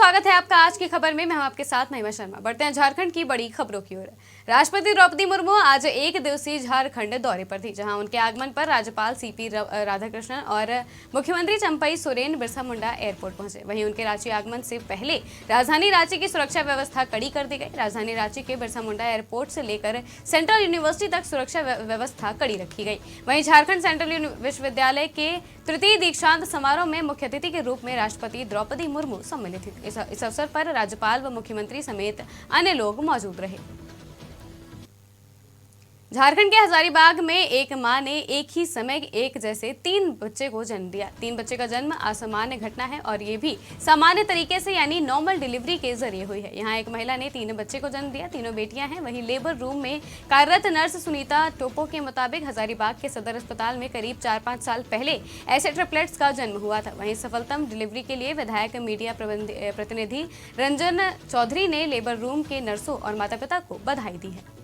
स्वागत है आपका आज की खबर में। मैं हूं आपके साथ महिमा शर्मा। बढ़ते हैं झारखंड की बड़ी खबरों की ओर। राष्ट्रपति द्रौपदी मुर्मू आज एक दिवसीय झारखंड दौरे पर थी, जहां उनके आगमन पर राज्यपाल सीपी राधाकृष्णन और मुख्यमंत्री चंपई सोरेन बिरसा मुंडा एयरपोर्ट पहुंचे। वहीं उनके रांची आगमन से पहले राजधानी रांची की सुरक्षा व्यवस्था कड़ी कर दी गई। राजधानी रांची के बिरसा मुंडा एयरपोर्ट से लेकर सेंट्रल यूनिवर्सिटी तक सुरक्षा व्यवस्था कड़ी रखी गई। वहीं झारखंड सेंट्रल विश्वविद्यालय के तृतीय दीक्षांत समारोह में मुख्य अतिथि के रूप में राष्ट्रपति द्रौपदी मुर्मू सम्मिलित थी। इस अवसर पर राज्यपाल व मुख्यमंत्री समेत अन्य लोग मौजूद रहे। झारखंड के हजारीबाग में एक मां ने एक ही समय एक जैसे 3 बच्चे को जन्म दिया। 3 बच्चे का जन्म असामान्य घटना है और ये भी सामान्य तरीके से यानी नॉर्मल डिलीवरी के जरिए हुई है। यहाँ एक महिला ने 3 बच्चे को जन्म दिया। तीनों बेटियां हैं। वहीं लेबर रूम में कार्यरत नर्स सुनीता टोपो के मुताबिक हजारीबाग के सदर अस्पताल में करीब 4-5 साल पहले ऐसे ट्रिपलेट्स का जन्म हुआ था। वहीं सफलतम डिलीवरी के लिए विधायक मीडिया प्रतिनिधि रंजन चौधरी ने लेबर रूम के नर्सों और माता पिता को बधाई दी है।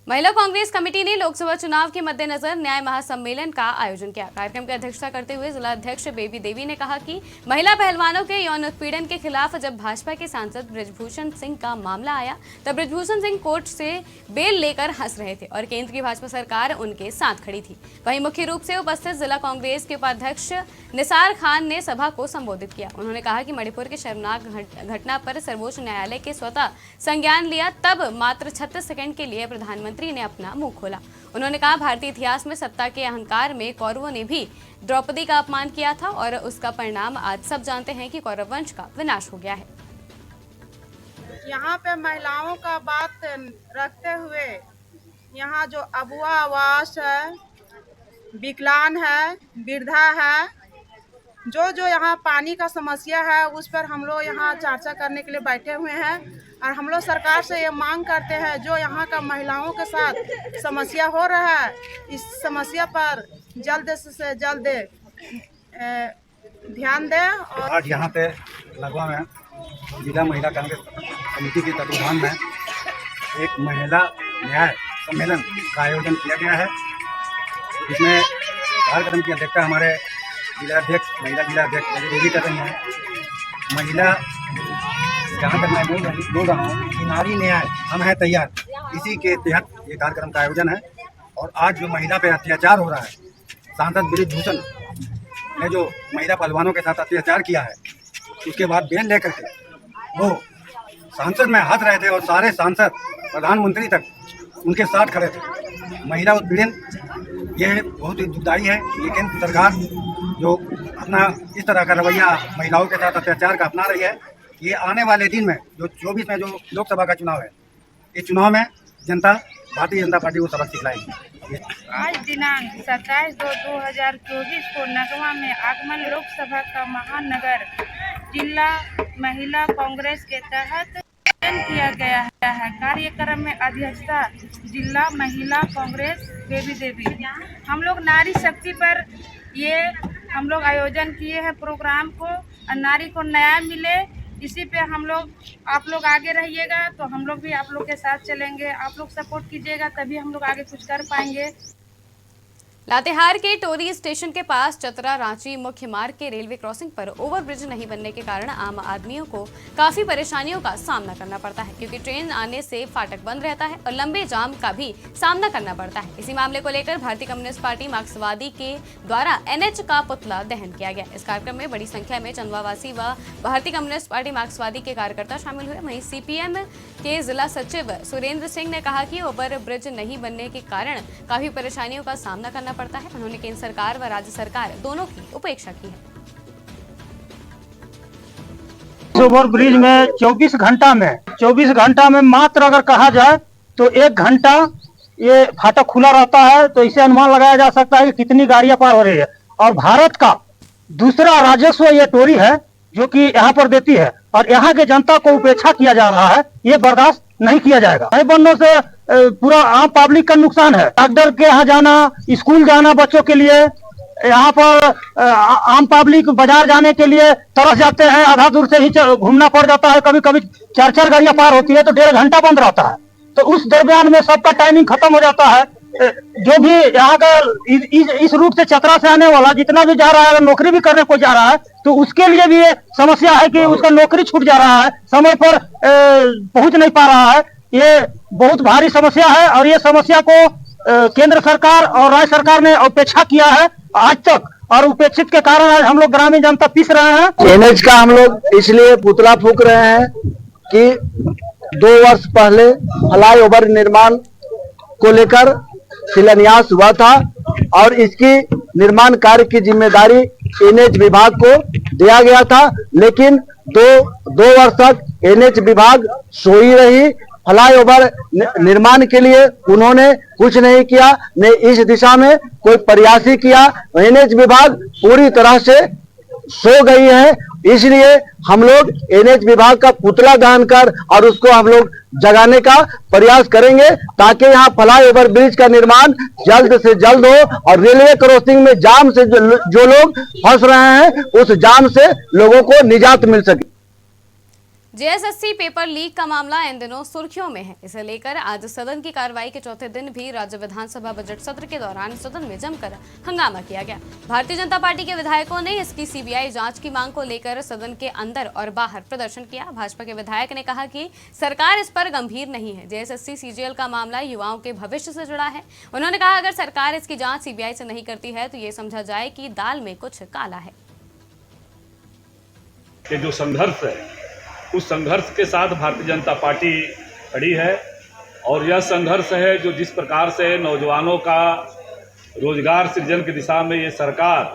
महिला कांग्रेस कमेटी ने लोकसभा चुनाव के मद्देनजर न्याय महासम्मेलन का आयोजन किया। कार्यक्रम की अध्यक्षता करते हुए जिला अध्यक्ष बेबी देवी ने कहा कि महिला पहलवानों के यौन उत्पीड़न के खिलाफ जब भाजपा के सांसद बृजभूषण सिंह का मामला आया तब बृजभूषण सिंह कोर्ट से बेल लेकर हंस रहे थे और केंद्र की भाजपा सरकार उनके साथ खड़ी थी। वहीं मुख्य रूप से उपस्थित जिला कांग्रेस के उपाध्यक्ष निसार खान ने सभा को संबोधित किया। उन्होंने कहा कि मणिपुर के शर्मनाक घटना पर सर्वोच्च न्यायालय के स्वतः संज्ञान लिया, तब मात्र 36 सेकंड के लिए प्रधानमंत्री ने अपना मुंह खोला। उन्होंने कहा भारतीय इतिहास में सत्ता के अहंकार में कौरवों ने भी द्रौपदी का अपमान किया था और उसका परिणाम आज सब जानते हैं कि कौरव वंश का विनाश हो गया है। यहाँ पे महिलाओं का बात रखते हुए यहाँ जो अबुआ आवास है, विकलांग है, वृद्धा है, जो यहाँ पानी का समस्या है उस पर हम लोग यहाँ चर्चा करने के लिए बैठे हुए हैं और हम लोग सरकार से ये मांग करते हैं जो यहाँ का महिलाओं के साथ समस्या हो रहा है, इस समस्या पर जल्द से जल्द ध्यान दें। और आज यहाँ पे लगवा में जिला महिला कांग्रेस कमेटी के तत्वाधान में एक महिला न्याय सम्मेलन का आयोजन किया गया है। इसमें कार्यक्रम की अध्यक्षता हमारे जिलाध्यक्ष महिला जिलाध्यक्ष देवी कर रही हैं। महिला जहाँ तक मैं बोल रहा हूँ कि नारी न्याय हम हैं तैयार, इसी के तहत ये कार्यक्रम का आयोजन है। और आज जो महिला पे अत्याचार हो रहा है, सांसद बृजभूषण ने जो महिला पहलवानों के साथ अत्याचार किया है, उसके बाद बेल लेकर के वो सांसद में हंस रहे थे और सारे सांसद प्रधानमंत्री तक उनके साथ खड़े थे। महिला उत्पीड़न ये बहुत ही दुखदायी है, लेकिन सरकार जो अपना इस तरह का रवैया महिलाओं के साथ अत्याचार का अपना रही है, ये आने वाले दिन में जो 24 में जो लोकसभा का चुनाव है, इस चुनाव में जनता भारतीय जनता पार्टी को सबक सिखलाएगी। आज दिनांक 27/2/2024 को नगवा में आगमन लोकसभा का महानगर जिला महिला कांग्रेस के तहत किया गया है। कार्यक्रम में अध्यक्षता जिला महिला कांग्रेस बेबी देवी। हम लोग नारी शक्ति पर ये हम लोग आयोजन किए हैं प्रोग्राम को, नारी को न्याय मिले, इसी पे हम लोग आप लोग आगे रहिएगा तो हम लोग भी आप लोग के साथ चलेंगे। आप लोग सपोर्ट कीजिएगा तभी हम लोग आगे कुछ कर पाएंगे। लातेहार के टोरी स्टेशन के पास चतरा रांची मुख्य मार्ग के रेलवे क्रॉसिंग पर ओवरब्रिज नहीं बनने के कारण आम आदमियों को काफी परेशानियों का सामना करना पड़ता है, क्योंकि ट्रेन आने से फाटक बंद रहता है और लंबे जाम का भी सामना करना पड़ता है। इसी मामले को लेकर भारतीय कम्युनिस्ट पार्टी मार्क्सवादी के द्वारा NH का पुतला दहन किया गया। इस कार्यक्रम में बड़ी संख्या में चंदवावासी व भारतीय कम्युनिस्ट पार्टी मार्क्सवादी के कार्यकर्ता शामिल हुए। वहीं CPM के जिला सचिव सुरेंद्र सिंह ने कहा कि ओवर ब्रिज नहीं बनने के कारण काफी परेशानियों का सामना करना पड़ता है। उन्होंने केंद्र सरकार व राज्य सरकार दोनों की उपेक्षा की है। ओवर ब्रिज में 24 घंटा में मात्र अगर कहा जाए तो 1 घंटा ये फाटक खुला रहता है, तो इसे अनुमान लगाया जा सकता है कि कितनी गाड़ियां पार हो रही है। और भारत का दूसरा राजस्व ये टोरी है जो कि यहाँ पर देती है और यहाँ के जनता को उपेक्षा किया जा रहा है, ये बर्दाश्त नहीं किया जाएगा। नहीं बनने से पूरा आम पब्लिक का नुकसान है। डॉक्टर के यहाँ जाना, स्कूल जाना बच्चों के लिए, यहाँ पर आम पब्लिक बाजार जाने के लिए तरस जाते हैं, आधा दूर से ही घूमना पड़ जाता है। कभी कभी 4-4 गाड़ियां पार होती है तो 1.5 घंटा बंद रहता है, तो उस दरमियान में सबका टाइमिंग खत्म हो जाता है। जो भी यहाँ का इस रूट से चतरा से आने वाला जितना भी जा रहा है, अगर नौकरी भी करने को जा रहा है तो उसके लिए भी ये समस्या है कि उसका नौकरी छूट जा रहा है, समय पर पहुंच नहीं पा रहा है। ये बहुत भारी समस्या है और ये समस्या को केंद्र सरकार और राज्य सरकार ने उपेक्षा किया है आज तक, और उपेक्षित के कारण आज हम लोग ग्रामीण जनता पिस रहे हैं। एनएच का हम लोग इसलिए पुतला फूंक रहे हैं कि 2 वर्ष पहले फ्लाईओवर निर्माण को लेकर शिलान्यास हुआ था और इसकी निर्माण कार्य की जिम्मेदारी एनएच विभाग को दिया गया था, लेकिन दो वर्ष तक एनएच विभाग सोई रही। फ्लाईओवर निर्माण के लिए उन्होंने कुछ नहीं किया, न इस दिशा में कोई प्रयास ही किया। एनएच विभाग पूरी तरह से सो गई है, इसलिए हम लोग एनएच विभाग का पुतला दहन कर और उसको हम लोग जगाने का प्रयास करेंगे ताकि यहाँ फ्लाईओवर ब्रिज का निर्माण जल्द से जल्द हो और रेलवे क्रॉसिंग में जाम से जो लोग फंस रहे हैं उस जाम से लोगों को निजात मिल सके। जेएसएससी पेपर लीक का मामला इन दिनों सुर्खियों में है। इसे लेकर आज सदन की कार्रवाई के चौथे दिन भी राज्य विधानसभा बजट सत्र के दौरान सदन में जमकर हंगामा किया गया। भारतीय जनता पार्टी के विधायकों ने इसकी सीबीआई जांच की मांग को लेकर सदन के अंदर और बाहर प्रदर्शन किया। भाजपा के विधायक ने कहा कि सरकार इस पर गंभीर नहीं है। जेएसएससी सीजीएल का मामला युवाओं के भविष्य से जुड़ा है। उन्होंने कहा अगर सरकार इसकी जाँच सीबीआई से नहीं करती है तो ये समझा जाए कि दाल में कुछ काला है। ये जो संघर्ष है उस संघर्ष के साथ भारतीय जनता पार्टी खड़ी है और यह संघर्ष है जो जिस प्रकार से नौजवानों का रोजगार सृजन की दिशा में ये सरकार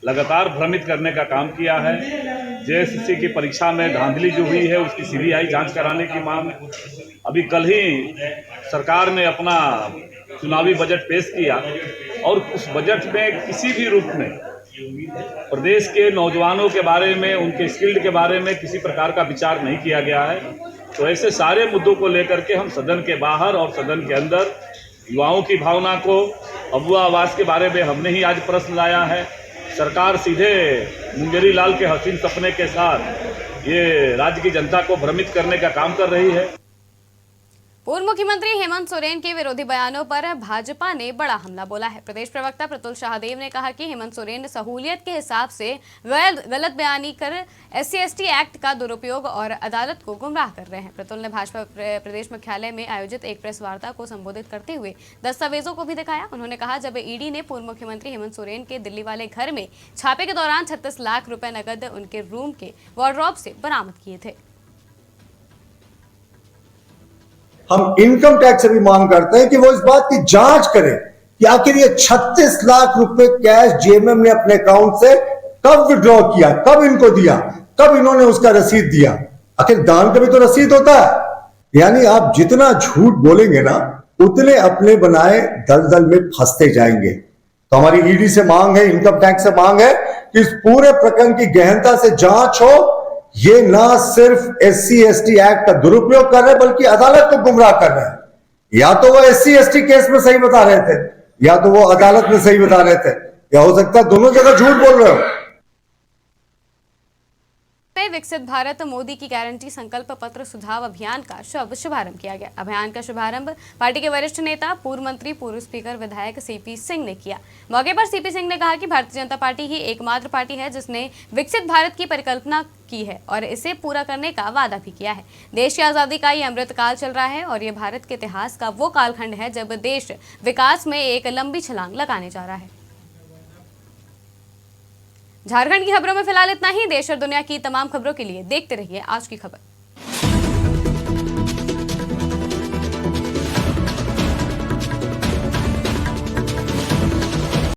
लगातार भ्रमित करने का काम किया है। जेएसएससी की परीक्षा में धांधली जो हुई है उसकी सीबीआई जांच कराने की मांग, अभी कल ही सरकार ने अपना चुनावी बजट पेश किया और उस बजट में किसी भी रूप में प्रदेश के नौजवानों के बारे में, उनके स्किल्ड के बारे में किसी प्रकार का विचार नहीं किया गया है। तो ऐसे सारे मुद्दों को लेकर के हम सदन के बाहर और सदन के अंदर युवाओं की भावना को, अबुआ आवास के बारे में हमने ही आज प्रश्न लाया है। सरकार सीधे मुंगेरी लाल के हसीन सपने के साथ ये राज्य की जनता को भ्रमित करने का काम कर रही है। पूर्व मुख्यमंत्री हेमंत सोरेन के विरोधी बयानों पर भाजपा ने बड़ा हमला बोला है। प्रदेश प्रवक्ता प्रतुल शाहदेव ने कहा कि हेमंत सोरेन सहूलियत के हिसाब से गलत बयानी कर SC/ST एक्ट का दुरुपयोग और अदालत को गुमराह कर रहे हैं। प्रतुल ने भाजपा प्रदेश मुख्यालय में आयोजित एक प्रेस वार्ता को संबोधित करते हुए दस्तावेजों को भी दिखाया। उन्होंने कहा जब ईडी ने पूर्व मुख्यमंत्री हेमंत सोरेन के दिल्ली वाले घर में छापे के दौरान 36 लाख रुपए नकद उनके रूम के वार्डरोब से बरामद किए थे। हम इनकम टैक्स से भी मांग करते हैं कि वो इस बात की जांच करें कि आखिर ये 36 लाख रुपए कैश जेएमएम ने अपने अकाउंट से कब विड्रॉ किया, कब इनको दिया, कब इन्होंने उसका रसीद दिया। आखिर दान का भी तो रसीद होता है। यानी आप जितना झूठ बोलेंगे ना उतने अपने बनाए दलदल में फंसते जाएंगे। तो हमारी ईडी से मांग है, इनकम टैक्स से मांग है कि इस पूरे प्रकरण की गहनता से जांच हो। ये ना सिर्फ SC/ST एक्ट का दुरुपयोग कर रहे हैं बल्कि अदालत को गुमराह कर रहे हैं। या तो वो SC/ST केस में सही बता रहे थे या तो वो अदालत में सही बता रहे थे, या हो सकता है दोनों जगह झूठ बोल रहे हो। विकसित भारत मोदी की गारंटी संकल्प पत्र सुझाव अभियान का शुभारंभ किया गया। अभियान का शुभारंभ पार्टी के वरिष्ठ नेता, पूर्व मंत्री, पूर्व स्पीकर, विधायक CP सिंह ने किया। मौके पर CP सिंह ने कहा कि भारतीय जनता पार्टी ही एकमात्र पार्टी है जिसने विकसित भारत की परिकल्पना की है और इसे पूरा करने का वादा भी किया है। देश की आजादी का ये अमृत काल चल रहा है और ये भारत के इतिहास का वो कालखंड है जब देश विकास में एक लंबी छलांग लगाने जा रहा है। झारखंड की खबरों में फिलहाल इतना ही। देश और दुनिया की तमाम खबरों के लिए देखते रहिए आज की खबर।